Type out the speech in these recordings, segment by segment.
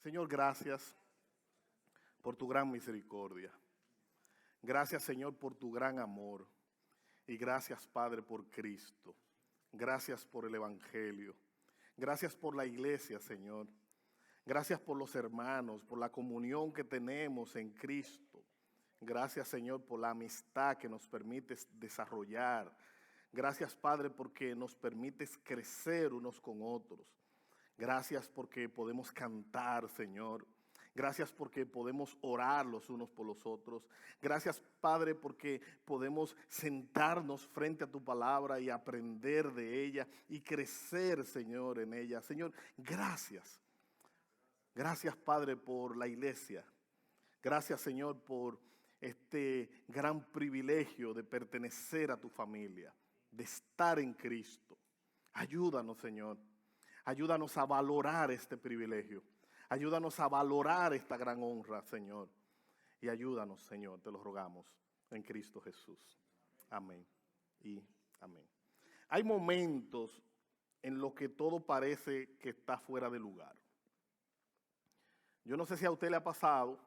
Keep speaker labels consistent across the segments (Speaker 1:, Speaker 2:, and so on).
Speaker 1: Señor, gracias por tu gran misericordia. Gracias, Señor, por tu gran amor. Y gracias, Padre, por Cristo. Gracias por el Evangelio. Gracias por la iglesia, Señor. Gracias por los hermanos, por la comunión que tenemos en Cristo. Gracias, Señor, por la amistad que nos permites desarrollar. Gracias, Padre, porque nos permites crecer unos con otros. Gracias porque podemos cantar, Señor. Gracias porque podemos orar los unos por los otros. Gracias, Padre, porque podemos sentarnos frente a tu palabra y aprender de ella y crecer, Señor, en ella. Señor, gracias. Gracias, Padre, por la iglesia. Gracias, Señor, por este gran privilegio de pertenecer a tu familia, de estar en Cristo. Ayúdanos, Señor. Ayúdanos a valorar este privilegio. Ayúdanos a valorar esta gran honra, Señor. Y ayúdanos, Señor, te lo rogamos, en Cristo Jesús. Amén y amén. Hay momentos en los que todo parece que está fuera de lugar. Yo no sé si a usted le ha pasado,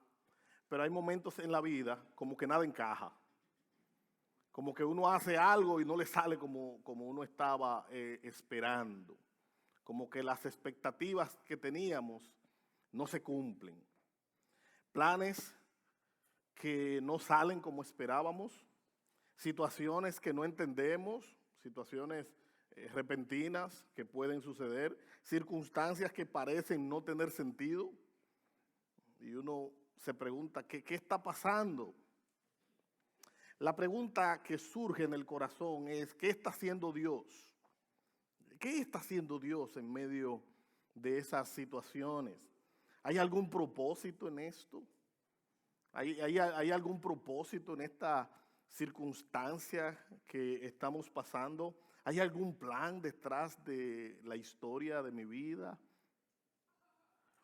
Speaker 1: pero hay momentos en la vida como que nada encaja. Como que uno hace algo y no le sale como uno estaba esperando. Como que las expectativas que teníamos no se cumplen. Planes que no salen como esperábamos, situaciones que no entendemos, situaciones repentinas que pueden suceder, circunstancias que parecen no tener sentido. Y uno se pregunta, ¿qué está pasando? La pregunta que surge en el corazón es, ¿qué está haciendo Dios? ¿Qué está haciendo Dios en medio de esas situaciones? ¿Hay algún propósito en esto? ¿Hay algún propósito en esta circunstancia que estamos pasando? ¿Hay algún plan detrás de la historia de mi vida?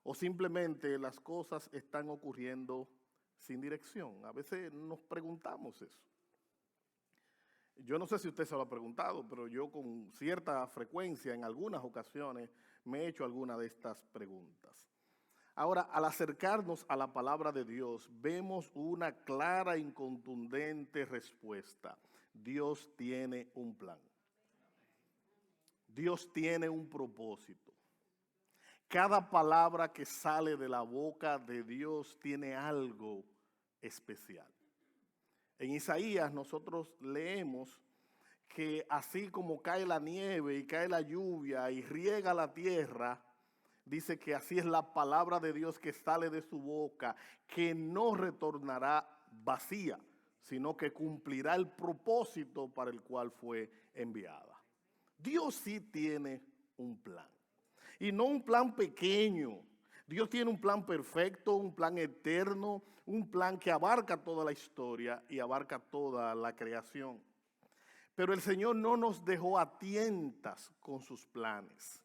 Speaker 1: ¿O simplemente las cosas están ocurriendo sin dirección? A veces nos preguntamos eso. Yo no sé si usted se lo ha preguntado, pero yo con cierta frecuencia, en algunas ocasiones, me he hecho alguna de estas preguntas. Ahora, al acercarnos a la palabra de Dios, vemos una clara y contundente respuesta. Dios tiene un plan. Dios tiene un propósito. Cada palabra que sale de la boca de Dios tiene algo especial. En Isaías nosotros leemos que así como cae la nieve y cae la lluvia y riega la tierra, dice que así es la palabra de Dios que sale de su boca, que no retornará vacía, sino que cumplirá el propósito para el cual fue enviada. Dios sí tiene un plan, y no un plan pequeño. Dios tiene un plan perfecto, un plan eterno, un plan que abarca toda la historia y abarca toda la creación. Pero el Señor no nos dejó a tientas con sus planes.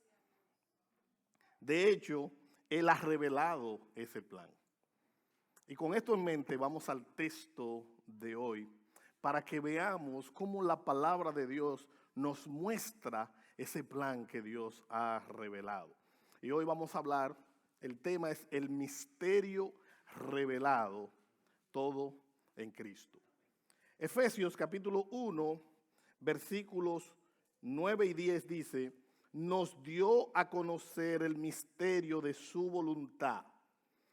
Speaker 1: De hecho, Él ha revelado ese plan. Y con esto en mente vamos al texto de hoy para que veamos cómo la palabra de Dios nos muestra ese plan que Dios ha revelado. Y hoy vamos a hablar, el tema es el misterio revelado, todo en Cristo. Efesios capítulo 1, versículos 9 y 10 dice, nos dio a conocer el misterio de su voluntad,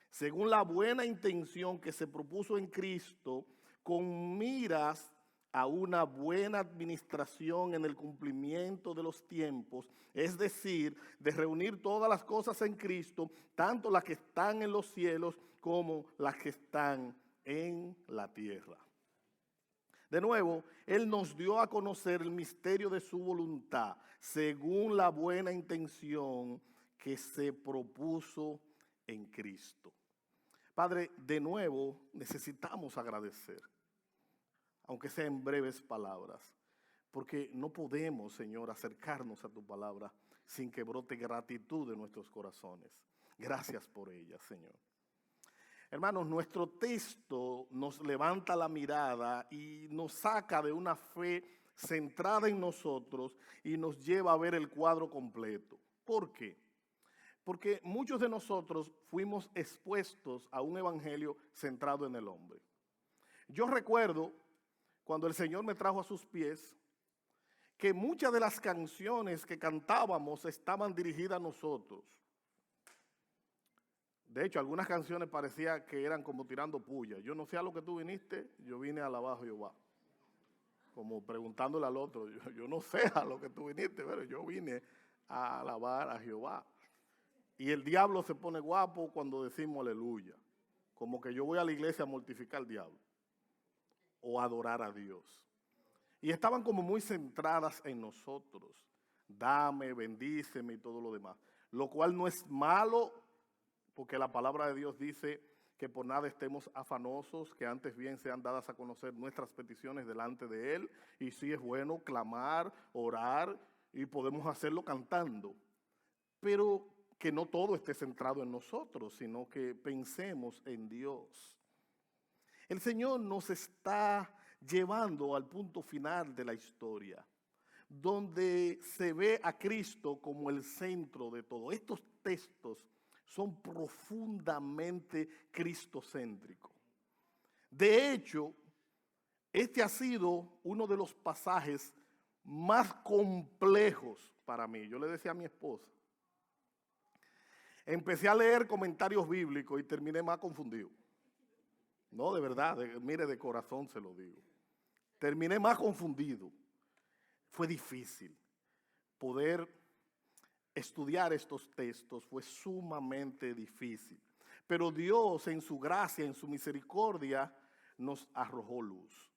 Speaker 1: según la buena intención que se propuso en Cristo, con miras a una buena administración en el cumplimiento de los tiempos, es decir, de reunir todas las cosas en Cristo, tanto las que están en los cielos como las que están en la tierra. De nuevo, Él nos dio a conocer el misterio de su voluntad, según la buena intención que se propuso en Cristo. Padre, de nuevo necesitamos agradecer, aunque sea en breves palabras, porque no podemos, Señor, acercarnos a tu palabra sin que brote gratitud de nuestros corazones. Gracias por ella, Señor. Hermanos, nuestro texto nos levanta la mirada y nos saca de una fe centrada en nosotros y nos lleva a ver el cuadro completo. ¿Por qué? Porque muchos de nosotros fuimos expuestos a un evangelio centrado en el hombre. Yo recuerdo cuando el Señor me trajo a sus pies, que muchas de las canciones que cantábamos estaban dirigidas a nosotros. De hecho, algunas canciones parecía que eran como tirando puya. Yo no sé a lo que tú viniste, yo vine a alabar a Jehová. Como preguntándole al otro, yo no sé a lo que tú viniste, pero yo vine a alabar a Jehová. Y el diablo se pone guapo cuando decimos aleluya. Como que yo voy a la iglesia a mortificar al diablo o a adorar a Dios. Y estaban como muy centradas en nosotros. Dame, bendíceme y todo lo demás. Lo cual no es malo, porque la palabra de Dios dice que por nada estemos afanosos, que antes bien sean dadas a conocer nuestras peticiones delante de Él. Y sí es bueno clamar, orar, y podemos hacerlo cantando. Pero que no todo esté centrado en nosotros, sino que pensemos en Dios. El Señor nos está llevando al punto final de la historia, donde se ve a Cristo como el centro de todo. Estos textos son profundamente cristocéntricos. De hecho, este ha sido uno de los pasajes más complejos para mí. Yo le decía a mi esposa, empecé a leer comentarios bíblicos y terminé más confundido. No, de verdad, mire, de corazón se lo digo. Terminé más confundido. Fue difícil poder estudiar estos textos, fue sumamente difícil. Pero Dios en su gracia, en su misericordia, nos arrojó luz.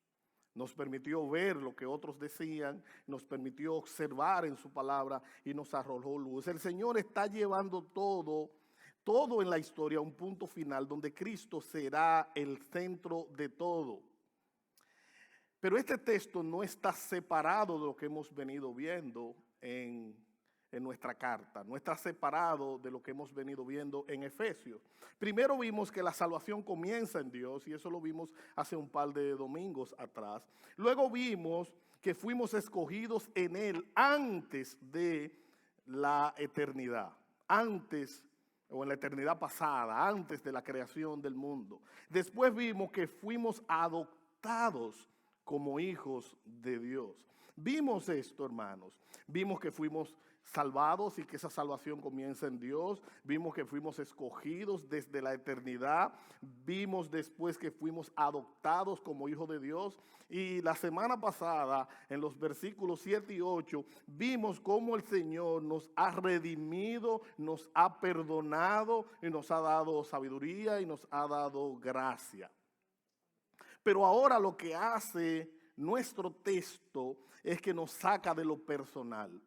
Speaker 1: Nos permitió ver lo que otros decían, nos permitió observar en su palabra y nos arrojó luz. El Señor está llevando todo en la historia a un punto final donde Cristo será el centro de todo. Pero este texto no está separado de lo que hemos venido viendo en nuestra carta, no está separado de lo que hemos venido viendo en Efesios. Primero vimos que la salvación comienza en Dios, y eso lo vimos hace un par de domingos atrás. Luego vimos que fuimos escogidos en Él antes de la eternidad, antes o en la eternidad pasada, antes de la creación del mundo. Después vimos que fuimos adoptados como hijos de Dios. Vimos esto, hermanos. Vimos que fuimos salvados y que esa salvación comienza en Dios. Vimos que fuimos escogidos desde la eternidad. Vimos después que fuimos adoptados como hijos de Dios. Y la semana pasada, en los versículos 7 y 8, vimos cómo el Señor nos ha redimido, nos ha perdonado y nos ha dado sabiduría y nos ha dado gracia. Pero ahora lo que hace nuestro texto es que nos saca de lo personal.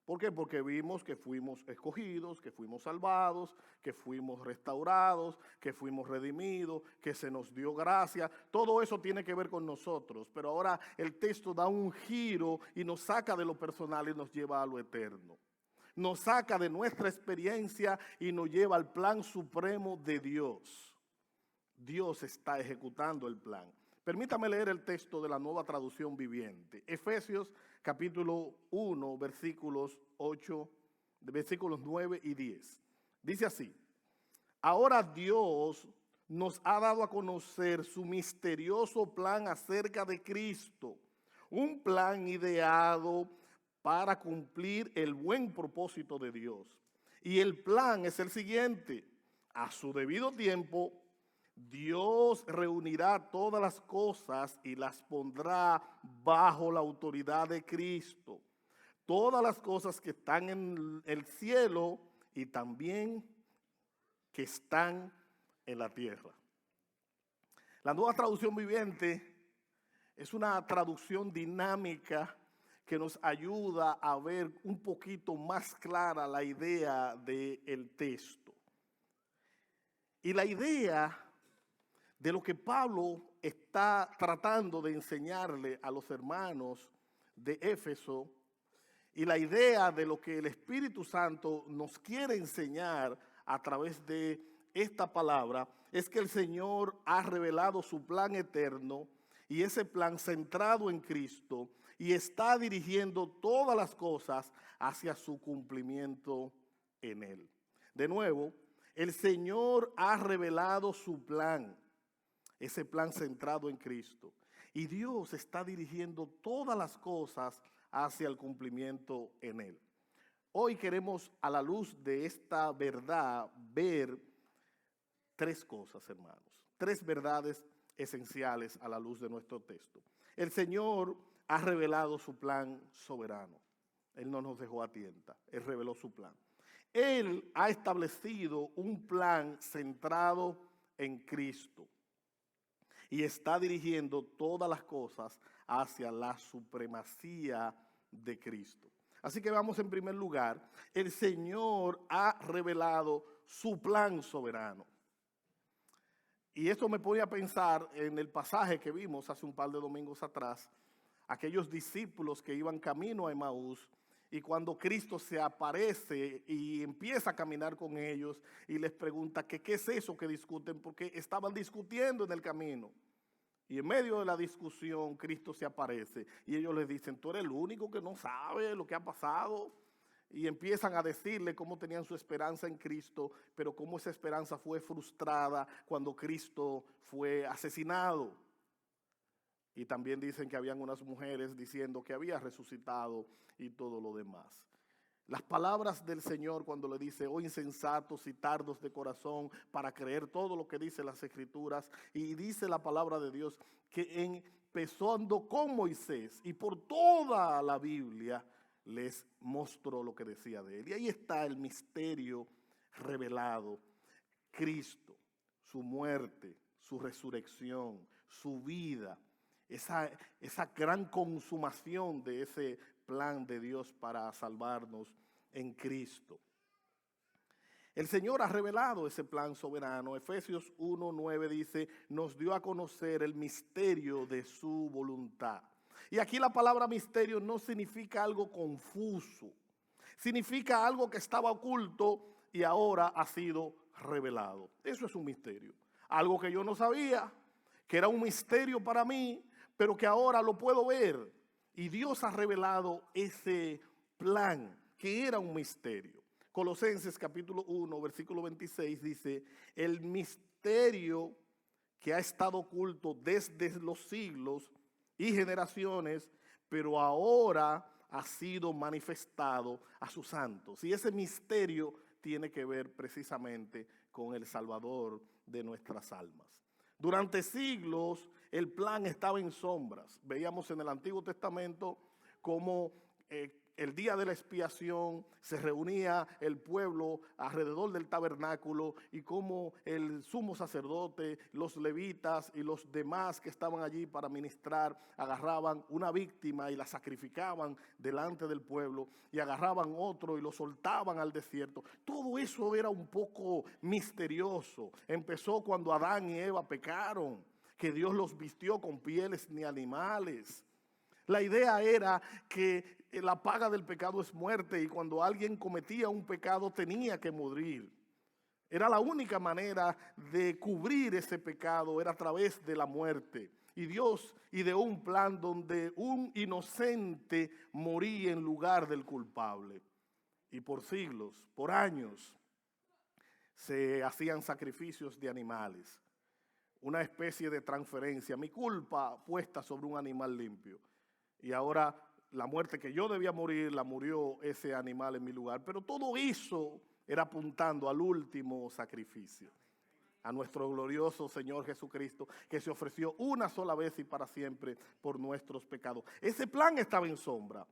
Speaker 1: ¿Por qué? Porque vimos que fuimos escogidos, que fuimos salvados, que fuimos restaurados, que fuimos redimidos, que se nos dio gracia. Todo eso tiene que ver con nosotros. Pero ahora el texto da un giro y nos saca de lo personal y nos lleva a lo eterno. Nos saca de nuestra experiencia y nos lleva al plan supremo de Dios. Dios está ejecutando el plan. Permítame leer el texto de la Nueva Traducción Viviente. Efesios capítulo 1, versículos 9 y 10. Dice así: ahora Dios nos ha dado a conocer su misterioso plan acerca de Cristo, un plan ideado para cumplir el buen propósito de Dios. Y el plan es el siguiente: a su debido tiempo, Dios reunirá todas las cosas y las pondrá bajo la autoridad de Cristo. Todas las cosas que están en el cielo y también que están en la tierra. La Nueva Traducción Viviente es una traducción dinámica que nos ayuda a ver un poquito más clara la idea del texto. Y la idea de lo que Pablo está tratando de enseñarle a los hermanos de Éfeso, y la idea de lo que el Espíritu Santo nos quiere enseñar a través de esta palabra, es que el Señor ha revelado su plan eterno, y ese plan centrado en Cristo, y está dirigiendo todas las cosas hacia su cumplimiento en Él. De nuevo, el Señor ha revelado su plan, ese plan centrado en Cristo. Y Dios está dirigiendo todas las cosas hacia el cumplimiento en Él. Hoy queremos, a la luz de esta verdad, ver tres cosas, hermanos. Tres verdades esenciales a la luz de nuestro texto. El Señor ha revelado su plan soberano. Él no nos dejó a tientas, Él reveló su plan. Él ha establecido un plan centrado en Cristo y está dirigiendo todas las cosas hacia la supremacía de Cristo. Así que vamos en primer lugar, el Señor ha revelado su plan soberano. Y esto me pone a pensar en el pasaje que vimos hace un par de domingos atrás, aquellos discípulos que iban camino a Emaús, y cuando Cristo se aparece y empieza a caminar con ellos y les pregunta que qué es eso que discuten, porque estaban discutiendo en el camino. Y en medio de la discusión Cristo se aparece y ellos les dicen, tú eres el único que no sabe lo que ha pasado. Y empiezan a decirle cómo tenían su esperanza en Cristo, pero cómo esa esperanza fue frustrada cuando Cristo fue asesinado. Y también dicen que habían unas mujeres diciendo que había resucitado y todo lo demás. Las palabras del Señor cuando le dice, oh insensatos y tardos de corazón para creer todo lo que dice las Escrituras. Y dice la palabra de Dios que empezando con Moisés y por toda la Biblia les mostró lo que decía de él. Y ahí está el misterio revelado. Cristo, su muerte, su resurrección, su vida. Esa gran consumación de ese plan de Dios para salvarnos en Cristo. El Señor ha revelado ese plan soberano. Efesios 1:9 dice, nos dio a conocer el misterio de su voluntad. Y aquí la palabra misterio no significa algo confuso. Significa algo que estaba oculto y ahora ha sido revelado. Eso es un misterio. Algo que yo no sabía, que era un misterio para mí, pero que ahora lo puedo ver. Y Dios ha revelado ese plan que era un misterio. Colosenses capítulo 1, versículo 26 dice, el misterio que ha estado oculto desde los siglos y generaciones, pero ahora ha sido manifestado a sus santos. Y ese misterio tiene que ver precisamente con el Salvador de nuestras almas. Durante siglos el plan estaba en sombras. Veíamos en el Antiguo Testamento cómo el día de la expiación se reunía el pueblo alrededor del tabernáculo y cómo el sumo sacerdote, los levitas y los demás que estaban allí para ministrar agarraban una víctima y la sacrificaban delante del pueblo y agarraban otro y lo soltaban al desierto. Todo eso era un poco misterioso. Empezó cuando Adán y Eva pecaron, que Dios los vistió con pieles de animales. La idea era que la paga del pecado es muerte y cuando alguien cometía un pecado tenía que morir. Era la única manera de cubrir ese pecado, era a través de la muerte. Y Dios ideó un plan donde un inocente moría en lugar del culpable. Y por siglos, por años, se hacían sacrificios de animales. Una especie de transferencia, mi culpa puesta sobre un animal limpio. Y ahora la muerte que yo debía morir, la murió ese animal en mi lugar. Pero todo eso era apuntando al último sacrificio, a nuestro glorioso Señor Jesucristo, que se ofreció una sola vez y para siempre por nuestros pecados. Ese plan estaba en sombra.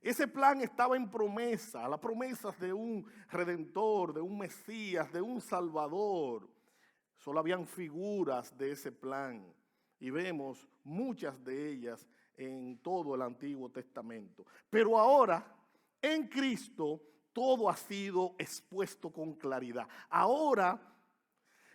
Speaker 1: Ese plan estaba en promesa, las promesas de un Redentor, de un Mesías, de un Salvador. Solo habían figuras de ese plan y vemos muchas de ellas en todo el Antiguo Testamento. Pero ahora, en Cristo, todo ha sido expuesto con claridad. Ahora,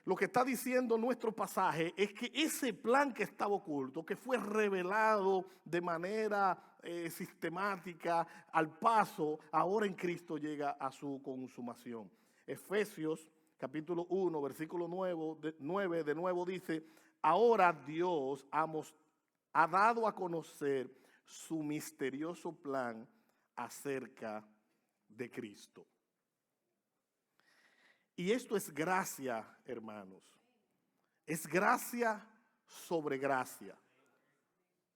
Speaker 1: lo que está diciendo nuestro pasaje es que ese plan que estaba oculto, que fue revelado de manera sistemática al paso, ahora en Cristo llega a su consumación. Efesios capítulo 1, versículo 9 de nuevo dice, ahora Dios ha dado a conocer su misterioso plan acerca de Cristo. Y esto es gracia, hermanos. Es gracia sobre gracia.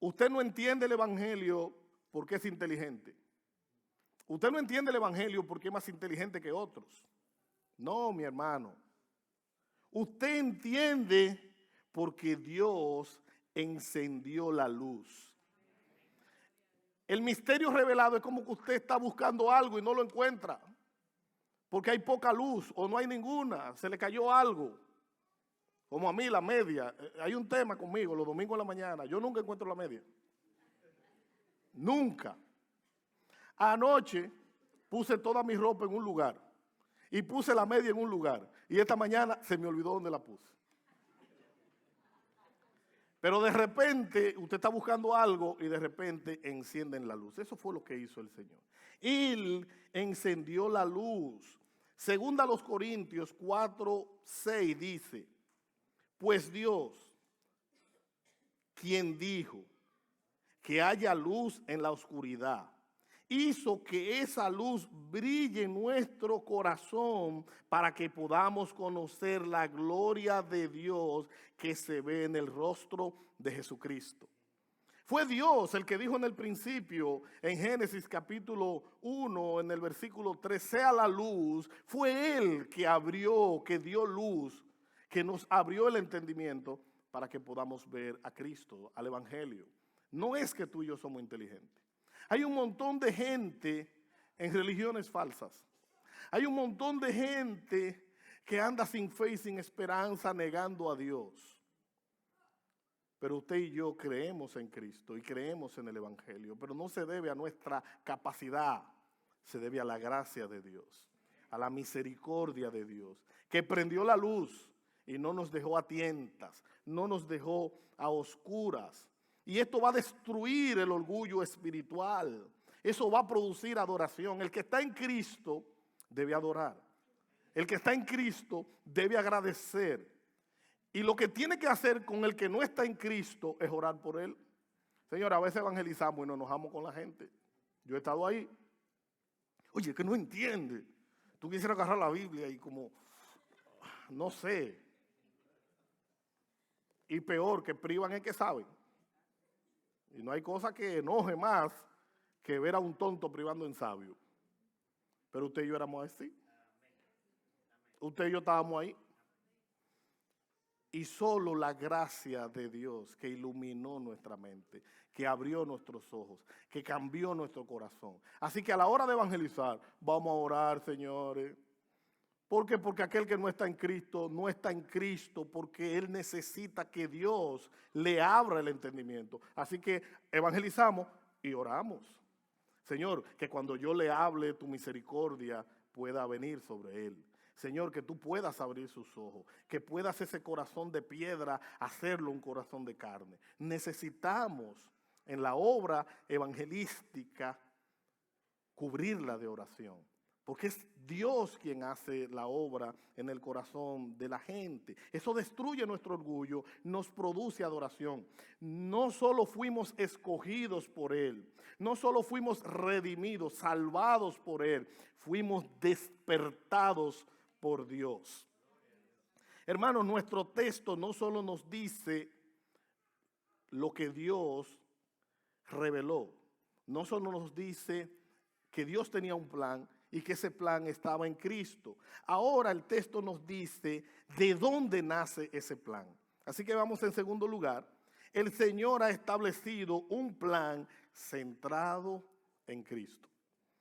Speaker 1: Usted no entiende el evangelio porque es inteligente. Usted no entiende el evangelio porque es más inteligente que otros. No, mi hermano. Usted entiende porque Dios encendió la luz. El misterio revelado es como que usted está buscando algo y no lo encuentra. Porque hay poca luz o no hay ninguna, se le cayó algo. Como a mí la media, hay un tema conmigo los domingos en la mañana, yo nunca encuentro la media. Nunca. Anoche puse toda mi ropa en un lugar y puse la media en un lugar y esta mañana se me olvidó dónde la puse. Pero de repente usted está buscando algo y de repente encienden la luz. Eso fue lo que hizo el Señor. Él encendió la luz. Segunda a los Corintios 4:6 dice, pues Dios, quien dijo que haya luz en la oscuridad, hizo que esa luz brille en nuestro corazón para que podamos conocer la gloria de Dios que se ve en el rostro de Jesucristo. Fue Dios el que dijo en el principio, en Génesis capítulo 1, en el versículo 3, sea la luz. Fue Él que abrió, que dio luz, que nos abrió el entendimiento para que podamos ver a Cristo, al Evangelio. No es que tú y yo somos inteligentes. Hay un montón de gente en religiones falsas. Hay un montón de gente que anda sin fe y sin esperanza negando a Dios. Pero usted y yo creemos en Cristo y creemos en el Evangelio, pero no se debe a nuestra capacidad, se debe a la gracia de Dios, a la misericordia de Dios, que prendió la luz y no nos dejó a tientas, no nos dejó a oscuras. Y esto va a destruir el orgullo espiritual, eso va a producir adoración. El que está en Cristo debe adorar, el que está en Cristo debe agradecer. Y lo que tiene que hacer con el que no está en Cristo es orar por él. Señor, a veces evangelizamos y nos enojamos con la gente. Yo he estado ahí. Oye, que no entiende. Tú quisieras agarrar la Biblia y como, no sé. Y peor, que privan el que sabe. Y no hay cosa que enoje más que ver a un tonto privando en sabio. Pero usted y yo éramos así. Usted y yo estábamos ahí. Y solo la gracia de Dios que iluminó nuestra mente, que abrió nuestros ojos, que cambió nuestro corazón. Así que a la hora de evangelizar, vamos a orar, señores. ¿Por qué? Porque aquel que no está en Cristo, no está en Cristo, porque él necesita que Dios le abra el entendimiento. Así que evangelizamos y oramos. Señor, que cuando yo le hable, tu misericordia pueda venir sobre él. Señor, que tú puedas abrir sus ojos, que puedas ese corazón de piedra hacerlo un corazón de carne. Necesitamos en la obra evangelística cubrirla de oración, porque es Dios quien hace la obra en el corazón de la gente. Eso destruye nuestro orgullo, nos produce adoración. No solo fuimos escogidos por Él, no solo fuimos redimidos, salvados por Él, fuimos despertados por Dios. Hermanos, nuestro texto no solo nos dice lo que Dios reveló, no solo nos dice que Dios tenía un plan y que ese plan estaba en Cristo. Ahora el texto nos dice de dónde nace ese plan. Así que vamos en segundo lugar. El Señor ha establecido un plan centrado en Cristo.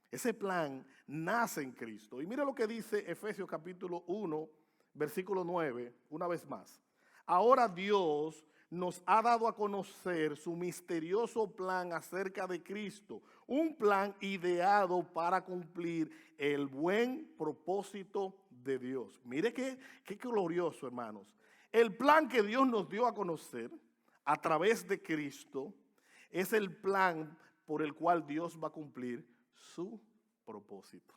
Speaker 1: Ese plan nace en Cristo. Y mira lo que dice Efesios capítulo 1, versículo 9, una vez más. Ahora Dios nos ha dado a conocer su misterioso plan acerca de Cristo, un plan ideado para cumplir el buen propósito de Dios. Mire qué glorioso, hermanos. El plan que Dios nos dio a conocer a través de Cristo es el plan por el cual Dios va a cumplir su propósito.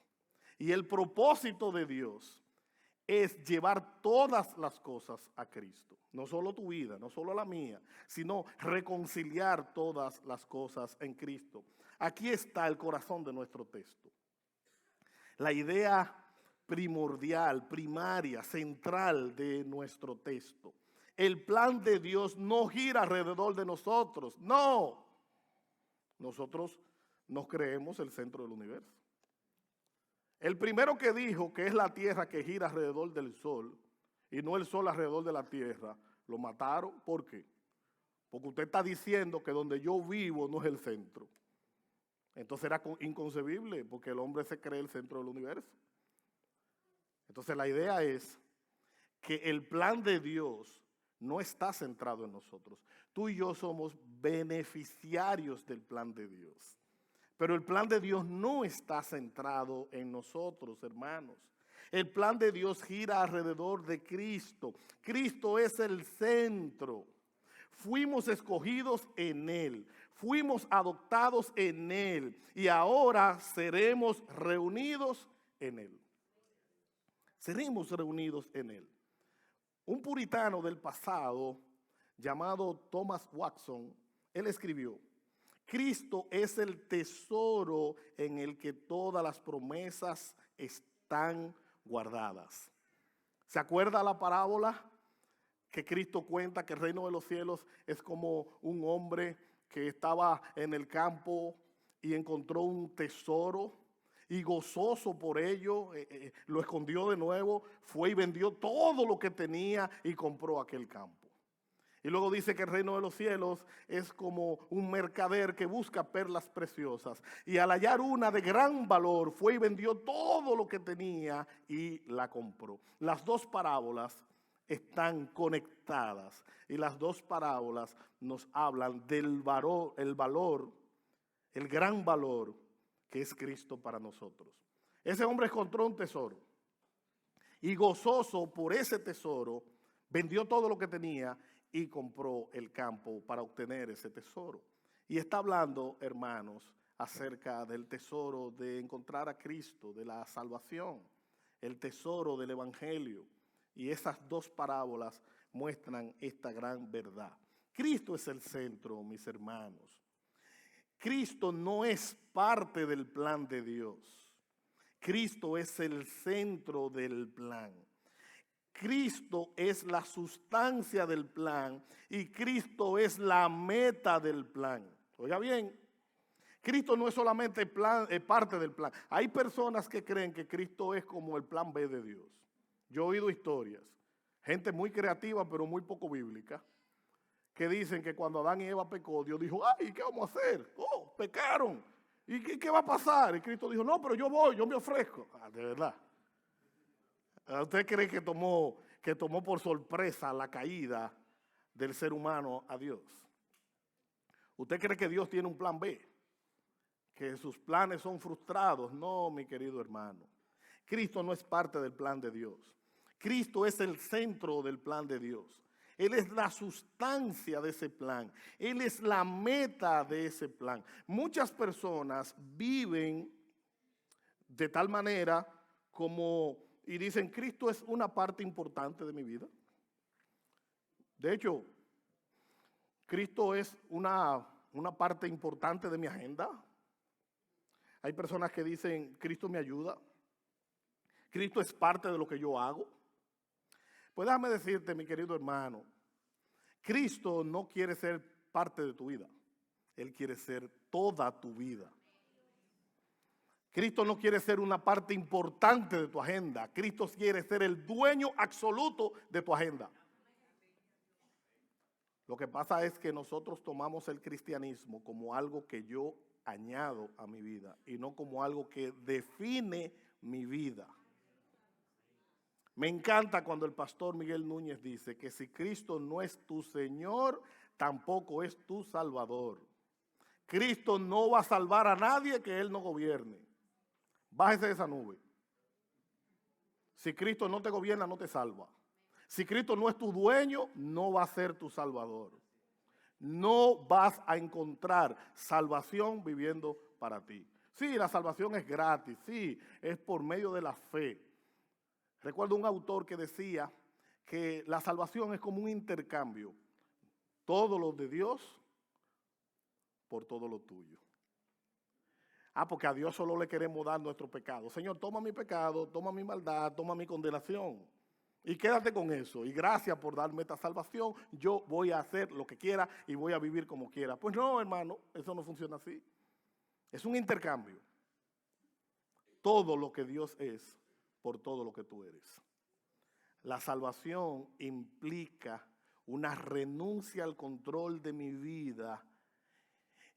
Speaker 1: Y el propósito de Dios es llevar todas las cosas a Cristo. No solo tu vida, no solo la mía, sino reconciliar todas las cosas en Cristo. Aquí está el corazón de nuestro texto. La idea primordial, primaria, central de nuestro texto. El plan de Dios no gira alrededor de nosotros, no. Nosotros nos creemos el centro del universo. El primero que dijo que es la tierra que gira alrededor del sol y no el sol alrededor de la tierra, lo mataron. ¿Por qué? Porque usted está diciendo que donde yo vivo no es el centro. Entonces era inconcebible porque el hombre se cree el centro del universo. Entonces la idea es que el plan de Dios no está centrado en nosotros. Tú y yo somos beneficiarios del plan de Dios. Pero el plan de Dios no está centrado en nosotros, hermanos. El plan de Dios gira alrededor de Cristo. Cristo es el centro. Fuimos escogidos en Él. Fuimos adoptados en Él. Y ahora seremos reunidos en Él. Seremos reunidos en Él. Un puritano del pasado llamado Thomas Watson, él escribió: Cristo es el tesoro en el que todas las promesas están guardadas. ¿Se acuerda la parábola que Cristo cuenta que el reino de los cielos es como un hombre que estaba en el campo y encontró un tesoro y gozoso por ello, lo escondió de nuevo, fue y vendió todo lo que tenía y compró aquel campo? Y luego dice que el reino de los cielos es como un mercader que busca perlas preciosas. Y al hallar una de gran valor, fue y vendió todo lo que tenía y la compró. Las dos parábolas están conectadas. Y las dos parábolas nos hablan del valor, el gran valor que es Cristo para nosotros. Ese hombre encontró un tesoro. Y gozoso por ese tesoro, vendió todo lo que tenía y compró el campo para obtener ese tesoro. Y está hablando, hermanos, acerca del tesoro de encontrar a Cristo, de la salvación, el tesoro del evangelio. Y esas dos parábolas muestran esta gran verdad. Cristo es el centro, mis hermanos. Cristo no es parte del plan de Dios. Cristo es el centro del plan. Cristo es la sustancia del plan y Cristo es la meta del plan. Oiga bien, Cristo no es solamente parte del plan. Hay personas que creen que Cristo es como el plan B de Dios. Yo he oído historias, gente muy creativa pero muy poco bíblica, que dicen que cuando Adán y Eva pecó, Dios dijo: ay, ¿qué vamos a hacer? Oh, pecaron. ¿Y qué va a pasar? Y Cristo dijo: no, pero yo voy, yo me ofrezco. De verdad. ¿Usted cree que tomó por sorpresa la caída del ser humano a Dios? ¿Usted cree que Dios tiene un plan B? ¿Que sus planes son frustrados? No, mi querido hermano. Cristo no es parte del plan de Dios. Cristo es el centro del plan de Dios. Él es la sustancia de ese plan. Él es la meta de ese plan. Muchas personas viven de tal manera y dicen: Cristo es una parte importante de mi vida. De hecho, Cristo es una parte importante de mi agenda. Hay personas que dicen: Cristo me ayuda. Cristo es parte de lo que yo hago. Pues déjame decirte, mi querido hermano, Cristo no quiere ser parte de tu vida. Él quiere ser toda tu vida. Cristo no quiere ser una parte importante de tu agenda. Cristo quiere ser el dueño absoluto de tu agenda. Lo que pasa es que nosotros tomamos el cristianismo como algo que yo añado a mi vida y no como algo que define mi vida. Me encanta cuando el pastor Miguel Núñez dice que si Cristo no es tu Señor, tampoco es tu Salvador. Cristo no va a salvar a nadie que Él no gobierne. Bájese de esa nube. Si Cristo no te gobierna, no te salva. Si Cristo no es tu dueño, no va a ser tu Salvador. No vas a encontrar salvación viviendo para ti. Sí, la salvación es gratis, sí, es por medio de la fe. Recuerdo un autor que decía que la salvación es como un intercambio. Todo lo de Dios por todo lo tuyo. Porque a Dios solo le queremos dar nuestro pecado. Señor, toma mi pecado, toma mi maldad, toma mi condenación. Y quédate con eso. Y gracias por darme esta salvación. Yo voy a hacer lo que quiera y voy a vivir como quiera. Pues no, hermano, eso no funciona así. Es un intercambio. Todo lo que Dios es por todo lo que tú eres. La salvación implica una renuncia al control de mi vida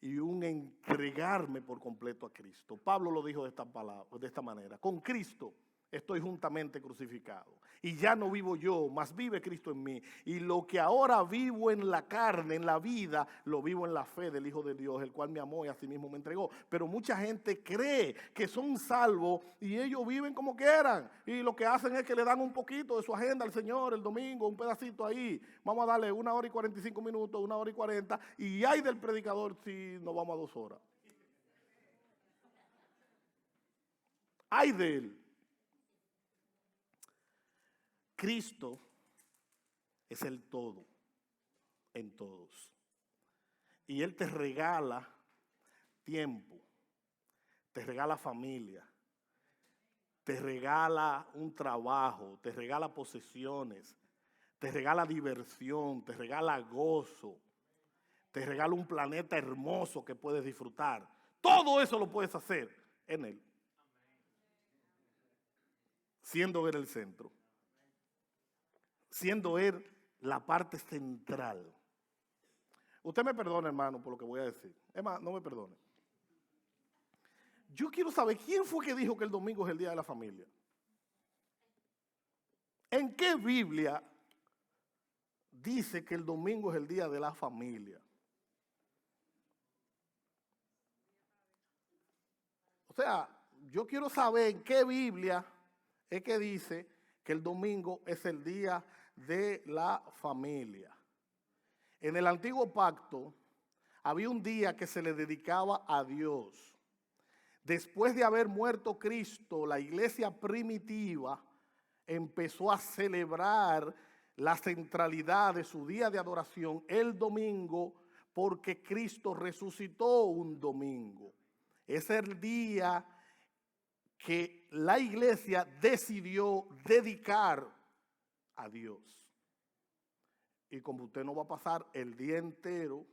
Speaker 1: y un entregarme por completo a Cristo. Pablo lo dijo de esta manera: con Cristo estoy juntamente crucificado. Y ya no vivo yo, mas vive Cristo en mí. Y lo que ahora vivo en la carne, en la vida, lo vivo en la fe del Hijo de Dios, el cual me amó y asimismo me entregó. Pero mucha gente cree que son salvos y ellos viven como quieran. Y lo que hacen es que le dan un poquito de su agenda al Señor el domingo, un pedacito ahí. Vamos a darle 1 hora y 45 minutos, 1 hora y 40. Y hay del predicador si nos vamos a 2 horas. Hay de él. Cristo es el todo en todos. Y Él te regala tiempo, te regala familia, te regala un trabajo, te regala posesiones, te regala diversión, te regala gozo, te regala un planeta hermoso que puedes disfrutar. Todo eso lo puedes hacer en Él, siendo Él el centro. Siendo Él la parte central. Usted me perdona, hermano, por lo que voy a decir. Es más, no me perdone. Yo quiero saber quién fue que dijo que el domingo es el día de la familia. ¿En qué Biblia dice que el domingo es el día de la familia? O sea, yo quiero saber en qué Biblia es que dice que el domingo es el día de la familia. En el antiguo pacto había un día que se le dedicaba a Dios. Después de haber muerto Cristo, la iglesia primitiva empezó a celebrar la centralidad de su día de adoración el domingo, porque Cristo resucitó un domingo. Es el día que la iglesia decidió dedicar a Dios. Y como usted no va a pasar el día entero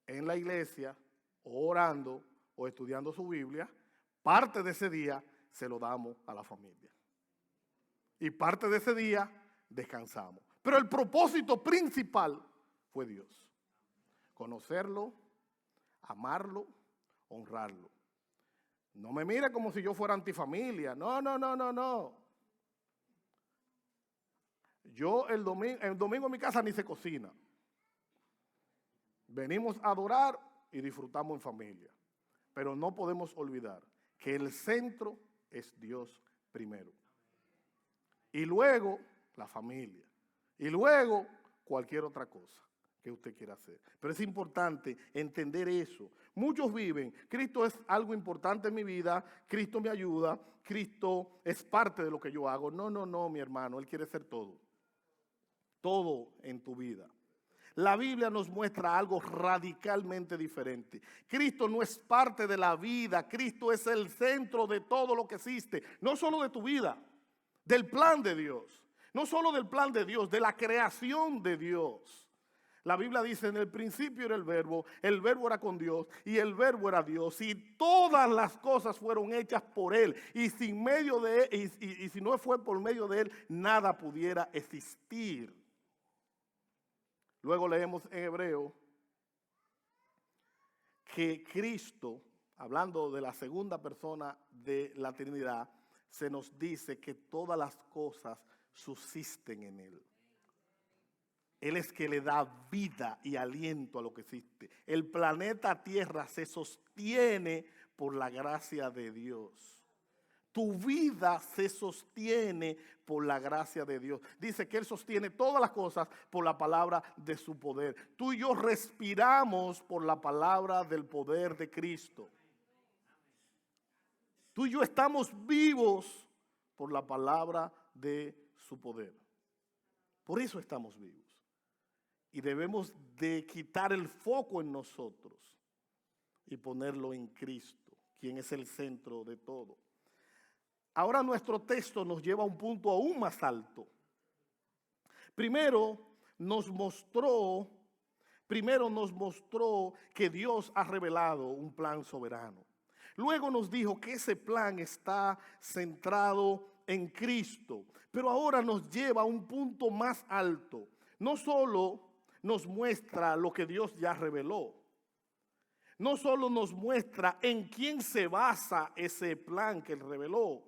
Speaker 1: en la iglesia orando o estudiando su Biblia, parte de ese día se lo damos a la familia. Y parte de ese día descansamos. Pero el propósito principal fue Dios. Conocerlo, amarlo, honrarlo. No me mire como si yo fuera antifamilia. No, no, no, no, no. Yo el domingo en mi casa ni se cocina. Venimos a adorar y disfrutamos en familia. Pero no podemos olvidar que el centro es Dios primero. Y luego la familia. Y luego cualquier otra cosa que usted quiera hacer. Pero es importante entender eso. Muchos viven, Cristo es algo importante en mi vida, Cristo me ayuda, Cristo es parte de lo que yo hago. No, no, no, mi hermano, Él quiere ser todo. Todo en tu vida. La Biblia nos muestra algo radicalmente diferente. Cristo no es parte de la vida, Cristo es el centro de todo lo que existe. No solo de tu vida, del plan de Dios. No solo del plan de Dios, de la creación de Dios. La Biblia dice: en el principio era el verbo era con Dios y el verbo era Dios, y todas las cosas fueron hechas por Él, y sin medio de Él, y si no fue por medio de Él, nada pudiera existir. Luego leemos en Hebreo que Cristo, hablando de la segunda persona de la Trinidad, se nos dice que todas las cosas subsisten en Él. Él es que le da vida y aliento a lo que existe. El planeta Tierra se sostiene por la gracia de Dios. Tu vida se sostiene por la gracia de Dios. Dice que Él sostiene todas las cosas por la palabra de su poder. Tú y yo respiramos por la palabra del poder de Cristo. Tú y yo estamos vivos por la palabra de su poder. Por eso estamos vivos. Y debemos de quitar el foco en nosotros y ponerlo en Cristo. quien es el centro de todo. Ahora nuestro texto nos lleva a un punto aún más alto. Primero nos mostró que Dios ha revelado un plan soberano. Luego nos dijo que ese plan está centrado en Cristo. Pero ahora nos lleva a un punto más alto. No solo nos muestra lo que Dios ya reveló. No solo nos muestra en quién se basa ese plan que Él reveló.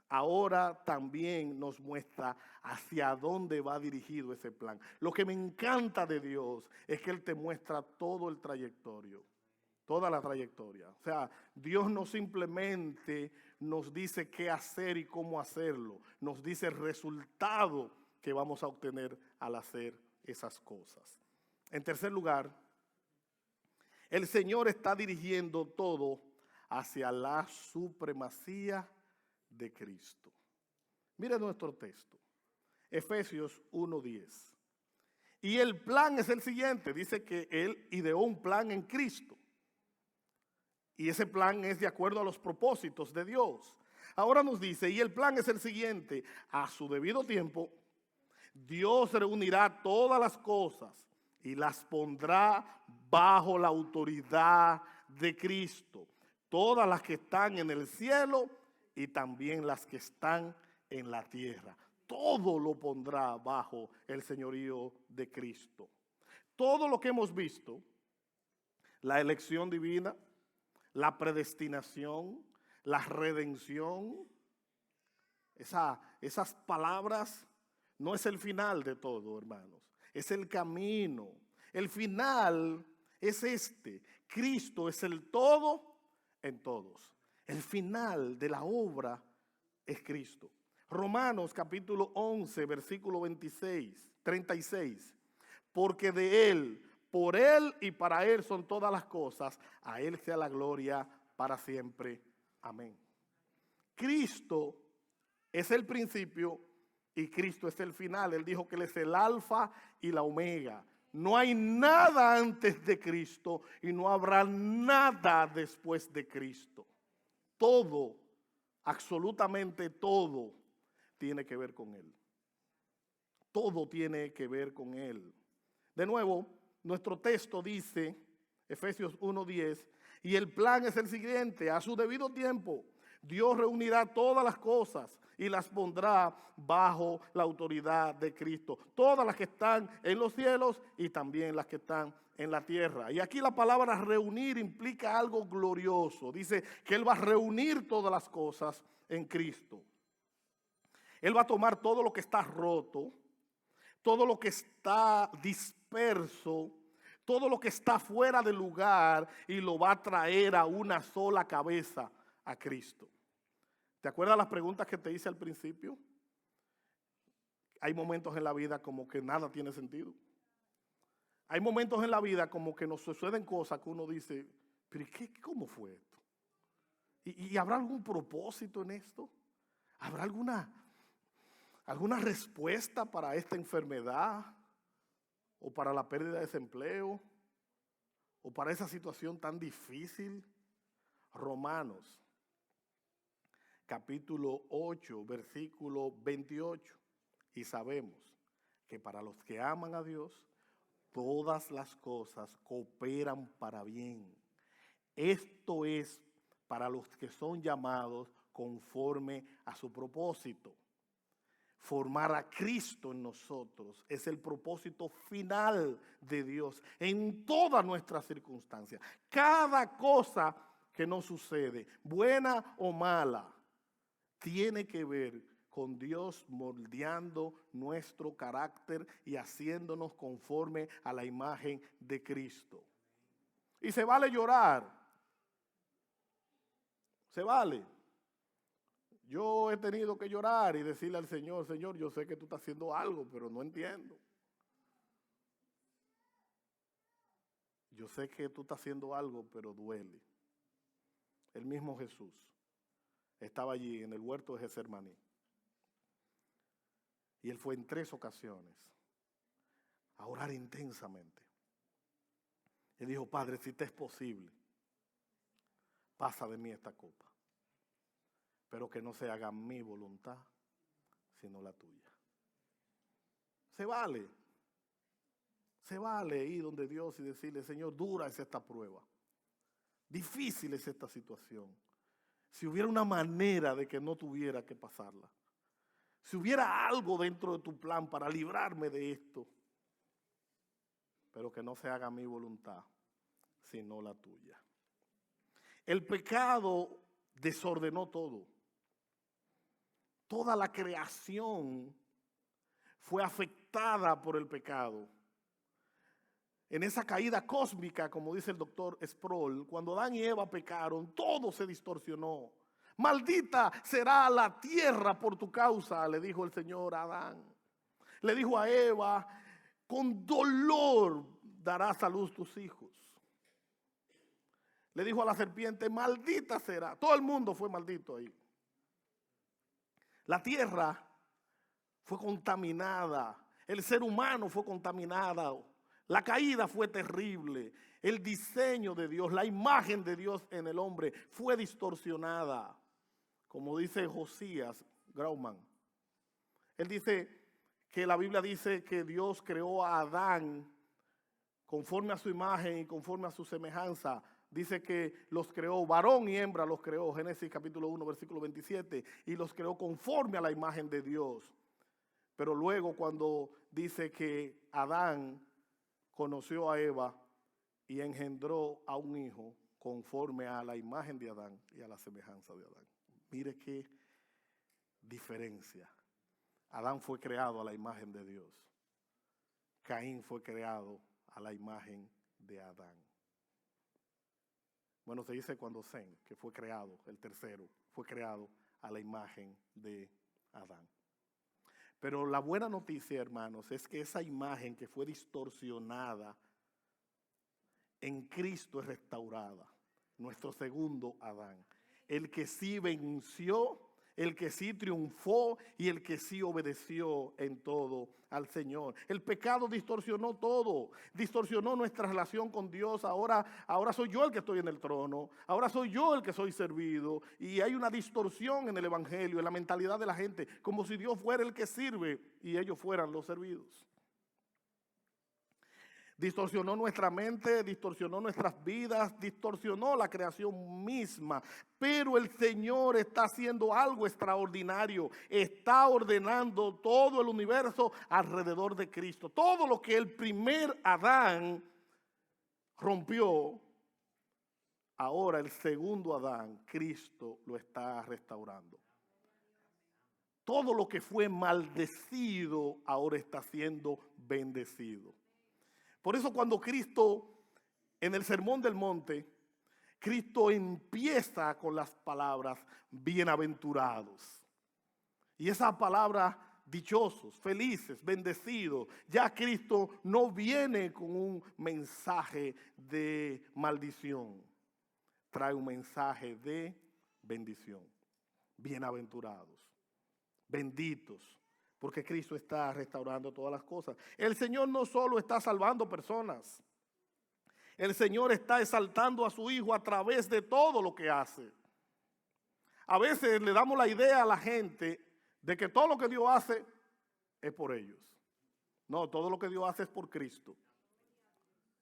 Speaker 1: Ahora también nos muestra hacia dónde va dirigido ese plan. Lo que me encanta de Dios es que Él te muestra todo el trayectorio, toda la trayectoria. O sea, Dios no simplemente nos dice qué hacer y cómo hacerlo, nos dice el resultado que vamos a obtener al hacer esas cosas. En tercer lugar, el Señor está dirigiendo todo hacia la supremacía de Cristo. Mire nuestro texto, Efesios 1:10. Y el plan es el siguiente, dice que Él ideó un plan en Cristo. Y ese plan es de acuerdo a los propósitos de Dios. Ahora nos dice, y el plan es el siguiente, a su debido tiempo, Dios reunirá todas las cosas y las pondrá bajo la autoridad de Cristo. Todas las que están en el cielo y también las que están en la tierra. Todo lo pondrá bajo el señorío de Cristo. Todo lo que hemos visto, la elección divina, la predestinación, la redención, esas palabras no es el final de todo, hermanos. Es el camino. El final es este. Cristo es el todo en todos. El final de la obra es Cristo. Romanos capítulo 11, versículo 36. Porque de Él, por Él y para Él son todas las cosas. A Él sea la gloria para siempre. Amén. Cristo es el principio y Cristo es el final. Él dijo que Él es el alfa y la omega. No hay nada antes de Cristo y no habrá nada después de Cristo. Todo, absolutamente todo, tiene que ver con Él. Todo tiene que ver con Él. De nuevo, nuestro texto dice, Efesios 1:10, y el plan es el siguiente, a su debido tiempo, Dios reunirá todas las cosas y las pondrá bajo la autoridad de Cristo. Todas las que están en los cielos y también las que están en la tierra. Y aquí la palabra reunir implica algo glorioso. Dice que Él va a reunir todas las cosas en Cristo. Él va a tomar todo lo que está roto, todo lo que está disperso, todo lo que está fuera de lugar y lo va a traer a una sola cabeza, a Cristo. ¿Te acuerdas las preguntas que te hice al principio? Hay momentos en la vida como que nada tiene sentido. Hay momentos en la vida como que nos suceden cosas que uno dice, pero ¿cómo fue esto? ¿Y habrá algún propósito en esto? ¿Habrá alguna respuesta para esta enfermedad? ¿O para la pérdida de desempleo? ¿O para esa situación tan difícil? Romanos, capítulo 8, versículo 28. Y sabemos que para los que aman a Dios, todas las cosas cooperan para bien. Esto es para los que son llamados conforme a su propósito. Formar a Cristo en nosotros es el propósito final de Dios en todas nuestras circunstancias. Cada cosa que nos sucede, buena o mala, tiene que ver con Dios moldeando nuestro carácter y haciéndonos conforme a la imagen de Cristo. Y se vale llorar. Se vale. Yo he tenido que llorar y decirle al Señor, Señor, yo sé que tú estás haciendo algo, pero no entiendo. Yo sé que tú estás haciendo algo, pero duele. El mismo Jesús estaba allí en el huerto de Getsemaní. Y Él fue en 3 ocasiones a orar intensamente. Él dijo, Padre, si te es posible, pasa de mí esta copa, pero que no se haga mi voluntad, sino la tuya. Se vale ir donde Dios y decirle, Señor, dura es esta prueba, difícil es esta situación. Si hubiera una manera de que no tuviera que pasarla, si hubiera algo dentro de tu plan para librarme de esto, pero que no se haga mi voluntad, sino la tuya. El pecado desordenó todo. Toda la creación fue afectada por el pecado. En esa caída cósmica, como dice el doctor Sproul, cuando Adán y Eva pecaron, todo se distorsionó. Maldita será la tierra por tu causa, le dijo el Señor a Adán. Le dijo a Eva, con dolor darás a luz tus hijos. Le dijo a la serpiente, maldita será. Todo el mundo fue maldito ahí. La tierra fue contaminada. El ser humano fue contaminado. La caída fue terrible. El diseño de Dios, la imagen de Dios en el hombre fue distorsionada. Como dice Josías Grauman. Él dice que la Biblia dice que Dios creó a Adán conforme a su imagen y conforme a su semejanza. Dice que los creó, varón y hembra los creó, Génesis capítulo 1, versículo 27, y los creó conforme a la imagen de Dios. Pero luego cuando dice que Adán conoció a Eva y engendró a un hijo conforme a la imagen de Adán y a la semejanza de Adán. Mire qué diferencia. Adán fue creado a la imagen de Dios. Caín fue creado a la imagen de Adán. Bueno, se dice cuando Sem, que fue creado, el tercero, fue creado a la imagen de Adán. Pero la buena noticia, hermanos, es que esa imagen que fue distorsionada en Cristo es restaurada. Nuestro segundo Adán. El que sí venció, el que sí triunfó y el que sí obedeció en todo al Señor. El pecado distorsionó todo, distorsionó nuestra relación con Dios. Ahora soy yo el que estoy en el trono, ahora soy yo el que soy servido. Y hay una distorsión en el evangelio, en la mentalidad de la gente, como si Dios fuera el que sirve y ellos fueran los servidos. Distorsionó nuestra mente, distorsionó nuestras vidas, distorsionó la creación misma. Pero el Señor está haciendo algo extraordinario. Está ordenando todo el universo alrededor de Cristo. Todo lo que el primer Adán rompió, ahora el segundo Adán, Cristo, lo está restaurando. Todo lo que fue maldecido ahora está siendo bendecido. Por eso cuando Cristo, en el Sermón del Monte, Cristo empieza con las palabras bienaventurados. Y esa palabra dichosos, felices, bendecidos. Ya Cristo no viene con un mensaje de maldición. Trae un mensaje de bendición. Bienaventurados, benditos. Porque Cristo está restaurando todas las cosas. El Señor no solo está salvando personas. El Señor está exaltando a su Hijo a través de todo lo que hace. A veces le damos la idea a la gente de que todo lo que Dios hace es por ellos. No, todo lo que Dios hace es por Cristo.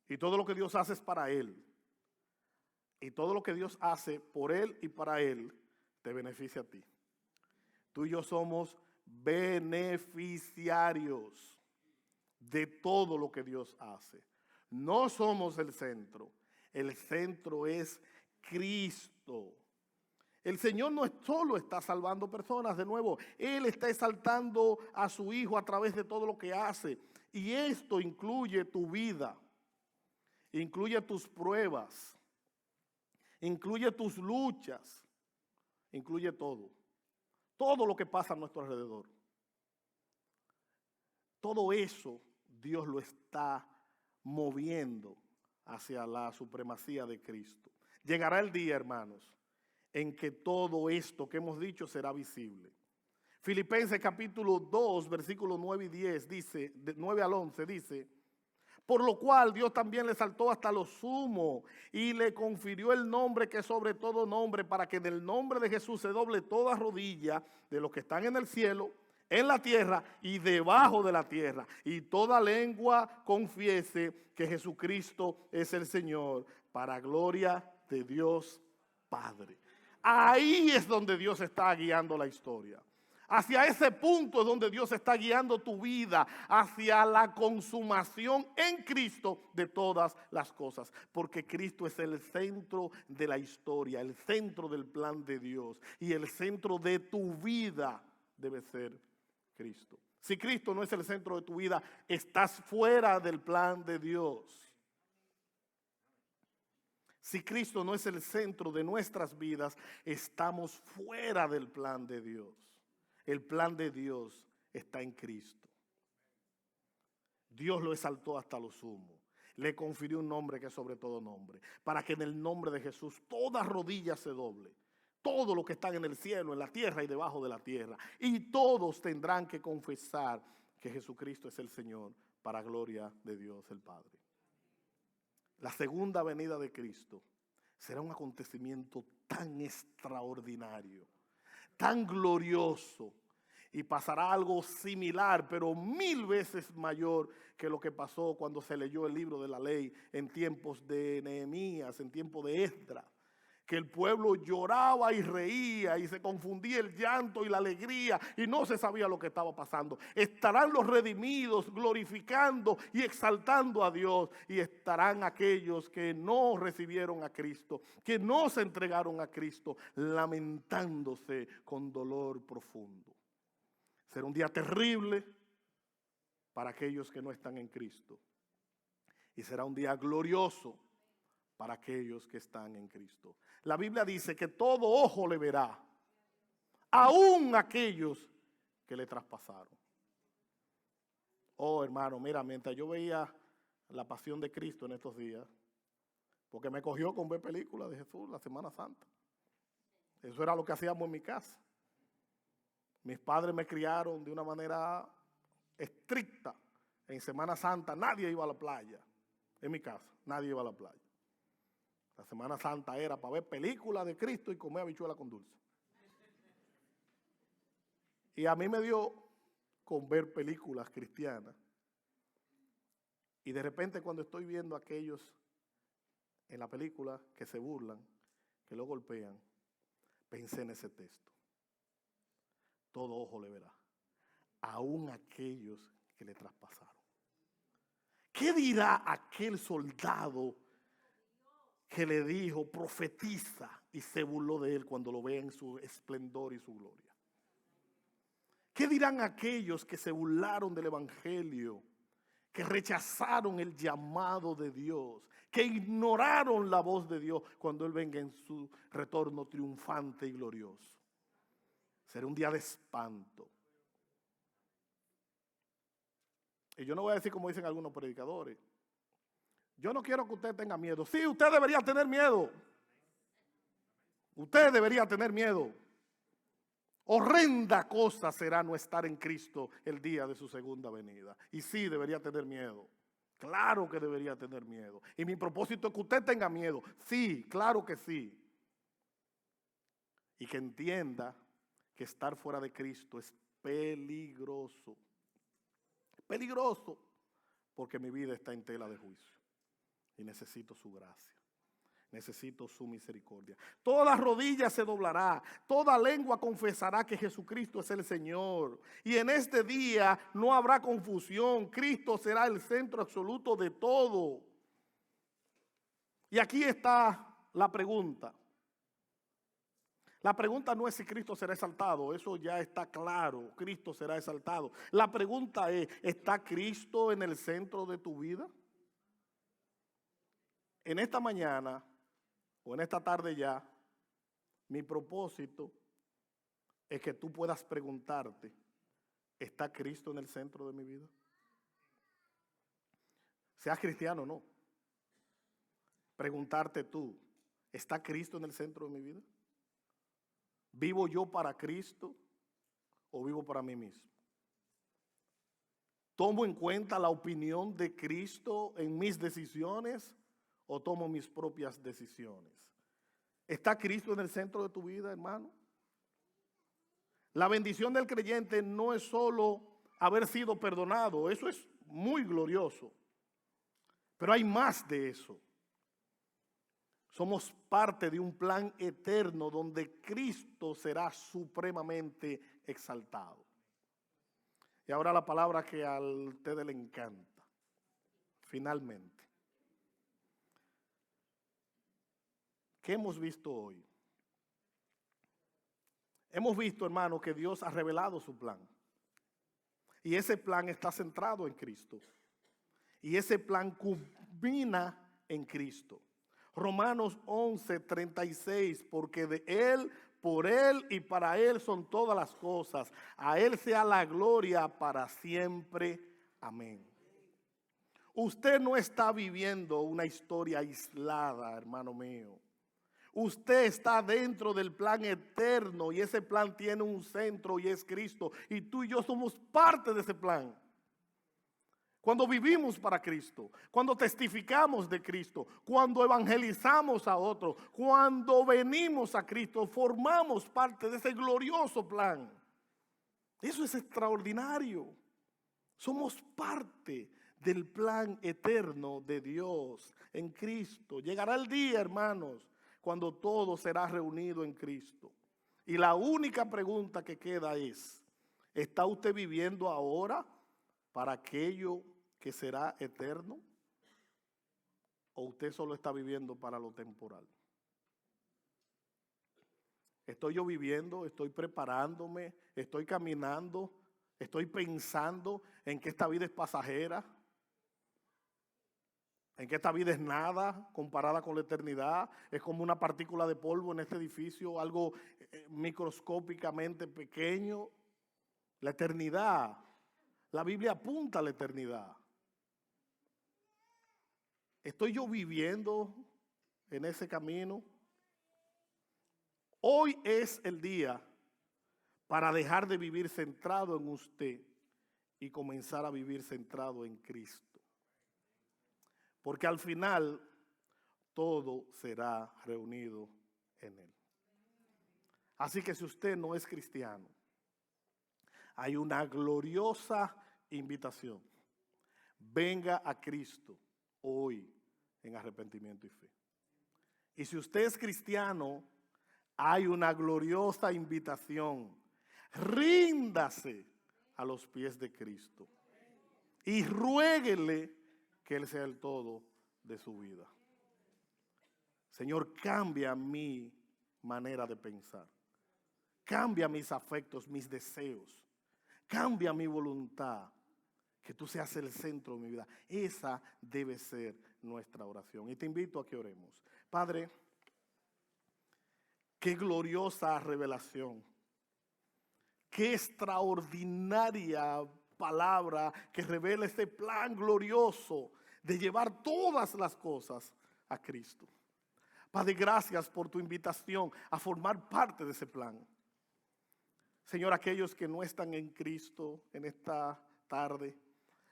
Speaker 1: Y todo lo que Dios hace es para Él. Y todo lo que Dios hace por Él y para Él te beneficia a ti. Tú y yo somos beneficiarios de todo lo que Dios hace. No somos el centro es Cristo. El Señor no solo está salvando personas, de nuevo, Él está exaltando a su Hijo a través de todo lo que hace. Y esto incluye tu vida, incluye tus pruebas, incluye tus luchas, incluye todo. Todo lo que pasa a nuestro alrededor. Todo eso Dios lo está moviendo hacia la supremacía de Cristo. Llegará el día, hermanos, en que todo esto que hemos dicho será visible. Filipenses capítulo 2, versículos 9 y 10 dice, de 9 al 11 dice, por lo cual Dios también le exaltó hasta lo sumo y le confirió el nombre que es sobre todo nombre, para que en el nombre de Jesús se doble toda rodilla de los que están en el cielo, en la tierra y debajo de la tierra, y toda lengua confiese que Jesucristo es el Señor, para gloria de Dios Padre. Ahí es donde Dios está guiando la historia. Hacia ese punto es donde Dios está guiando tu vida, hacia la consumación en Cristo de todas las cosas. Porque Cristo es el centro de la historia, el centro del plan de Dios. Y el centro de tu vida debe ser Cristo. Si Cristo no es el centro de tu vida, estás fuera del plan de Dios. Si Cristo no es el centro de nuestras vidas, estamos fuera del plan de Dios. El plan de Dios está en Cristo. Dios lo exaltó hasta lo sumo. Le confirió un nombre que es sobre todo nombre, para que en el nombre de Jesús toda rodilla se doble. Todo lo que están en el cielo, en la tierra y debajo de la tierra. Y todos tendrán que confesar que Jesucristo es el Señor, para gloria de Dios el Padre. La segunda venida de Cristo será un acontecimiento tan extraordinario, tan glorioso, y pasará algo similar, pero 1000 veces mayor que lo que pasó cuando se leyó el libro de la ley en tiempos de Nehemías, en tiempos de Esdras. Que el pueblo lloraba y reía y se confundía el llanto y la alegría y no se sabía lo que estaba pasando. Estarán los redimidos glorificando y exaltando a Dios, y estarán aquellos que no recibieron a Cristo, que no se entregaron a Cristo, lamentándose con dolor profundo. Será un día terrible para aquellos que no están en Cristo, y será un día glorioso para aquellos que están en Cristo. La Biblia dice que todo ojo le verá, aún aquellos que le traspasaron. Oh, hermano, mira, mientras yo veía La Pasión de Cristo en estos días, porque me cogió con ver películas de Jesús la Semana Santa. Eso era lo que hacíamos en mi casa. Mis padres me criaron de una manera estricta. En Semana Santa nadie iba a la playa. En mi casa, nadie iba a la playa. La Semana Santa era para ver películas de Cristo y comer habichuela con dulce. Y a mí me dio con ver películas cristianas. Y de repente, cuando estoy viendo a aquellos en la película que se burlan, que lo golpean, pensé en ese texto. Todo ojo le verá, aún aquellos que le traspasaron. ¿Qué dirá aquel soldado que le dijo, profetiza, y se burló de él cuando lo ve en su esplendor y su gloria? ¿Qué dirán aquellos que se burlaron del evangelio, que rechazaron el llamado de Dios, que ignoraron la voz de Dios cuando Él venga en su retorno triunfante y glorioso? Será un día de espanto. Y yo no voy a decir como dicen algunos predicadores, yo no quiero que usted tenga miedo. Sí, usted debería tener miedo. Usted debería tener miedo. Horrenda cosa será no estar en Cristo el día de su segunda venida. Y sí, debería tener miedo. Claro que debería tener miedo. Y mi propósito es que usted tenga miedo. Sí, claro que sí. Y que entienda que estar fuera de Cristo es peligroso. Peligroso, porque mi vida está en tela de juicio. Y necesito su gracia. Necesito su misericordia. Toda rodilla se doblará, toda lengua confesará que Jesucristo es el Señor. Y en este día no habrá confusión. Cristo será el centro absoluto de todo. Y aquí está la pregunta. La pregunta no es si Cristo será exaltado, eso ya está claro, Cristo será exaltado. La pregunta es, ¿está Cristo en el centro de tu vida? En esta mañana, o en esta tarde ya, mi propósito es que tú puedas preguntarte, ¿está Cristo en el centro de mi vida? Seas cristiano o no. Preguntarte tú, ¿está Cristo en el centro de mi vida? ¿Vivo yo para Cristo o vivo para mí mismo? ¿Tomo en cuenta la opinión de Cristo en mis decisiones o tomo mis propias decisiones? ¿Está Cristo en el centro de tu vida, hermano? La bendición del creyente no es solo haber sido perdonado, eso es muy glorioso, pero hay más de eso. Somos parte de un plan eterno donde Cristo será supremamente exaltado. Y ahora la palabra que a ustedes le encanta, finalmente. ¿Qué hemos visto hoy? Hemos visto, hermano, que Dios ha revelado su plan. Y ese plan está centrado en Cristo. Y ese plan culmina en Cristo. Romanos 11:36, porque de Él, por Él y para Él son todas las cosas. A Él sea la gloria para siempre. Amén. Usted no está viviendo una historia aislada, hermano mío. Usted está dentro del plan eterno y ese plan tiene un centro y es Cristo. Y tú y yo somos parte de ese plan. Cuando vivimos para Cristo, cuando testificamos de Cristo, cuando evangelizamos a otros, cuando venimos a Cristo, formamos parte de ese glorioso plan. Eso es extraordinario. Somos parte del plan eterno de Dios en Cristo. Llegará el día, hermanos, cuando todo será reunido en Cristo. Y la única pregunta que queda es, ¿está usted viviendo ahora para aquello que será eterno? ¿O usted solo está viviendo para lo temporal? ¿Estoy yo viviendo? ¿Estoy preparándome? ¿Estoy caminando? ¿Estoy pensando en que esta vida es pasajera? ¿En que esta vida es nada comparada con la eternidad? Es como una partícula de polvo en este edificio, algo microscópicamente pequeño. La eternidad, la Biblia apunta a la eternidad. ¿Estoy yo viviendo en ese camino? Hoy es el día para dejar de vivir centrado en usted y comenzar a vivir centrado en Cristo. Porque al final todo será reunido en Él. Así que si usted no es cristiano, hay una gloriosa invitación. Venga a Cristo hoy en arrepentimiento y fe. Y si usted es cristiano, hay una gloriosa invitación. Ríndase a los pies de Cristo y ruéguele que Él sea el todo de su vida. Señor, cambia mi manera de pensar. Cambia mis afectos, mis deseos. Cambia mi voluntad. Que tú seas el centro de mi vida. Esa debe ser nuestra oración. Y te invito a que oremos. Padre, qué gloriosa revelación. Qué extraordinaria palabra que revela este plan glorioso de llevar todas las cosas a Cristo. Padre, gracias por tu invitación a formar parte de ese plan. Señor, aquellos que no están en Cristo en esta tarde,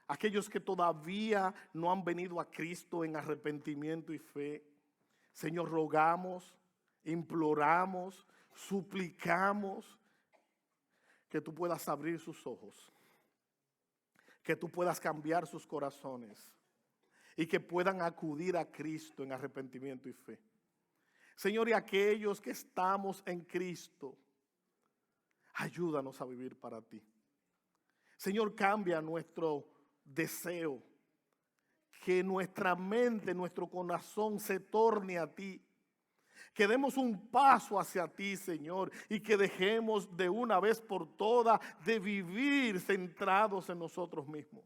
Speaker 1: aquellos que todavía no han venido a Cristo en arrepentimiento y fe, Señor, rogamos, imploramos, suplicamos que tú puedas abrir sus ojos, que tú puedas cambiar sus corazones y que puedan acudir a Cristo en arrepentimiento y fe. Señor, y aquellos que estamos en Cristo, ayúdanos a vivir para ti. Señor, cambia nuestro deseo, que nuestra mente, nuestro corazón se torne a ti. Que demos un paso hacia ti, Señor, y que dejemos de una vez por todas de vivir centrados en nosotros mismos.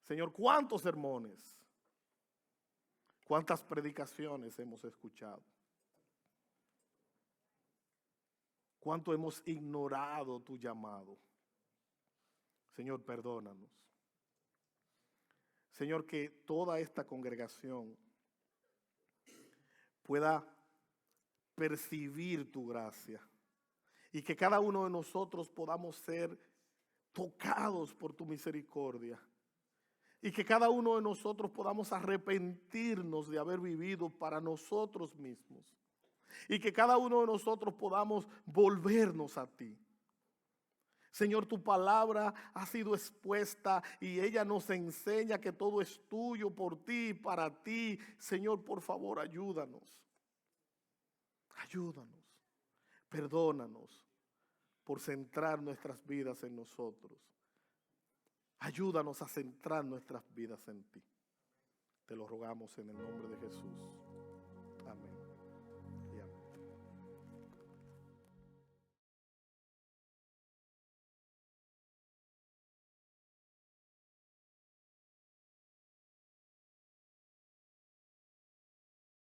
Speaker 1: Señor, ¿cuántos sermones, cuántas predicaciones hemos escuchado? ¿Cuánto hemos ignorado tu llamado? Señor, perdónanos. Señor, que toda esta congregación pueda percibir tu gracia y que cada uno de nosotros podamos ser tocados por tu misericordia. Y que cada uno de nosotros podamos arrepentirnos de haber vivido para nosotros mismos. Y que cada uno de nosotros podamos volvernos a ti. Señor, tu palabra ha sido expuesta y ella nos enseña que todo es tuyo, por ti y para ti. Señor, por favor, ayúdanos. Ayúdanos. Perdónanos por centrar nuestras vidas en nosotros. Ayúdanos a centrar nuestras vidas en ti. Te lo rogamos en el nombre de Jesús.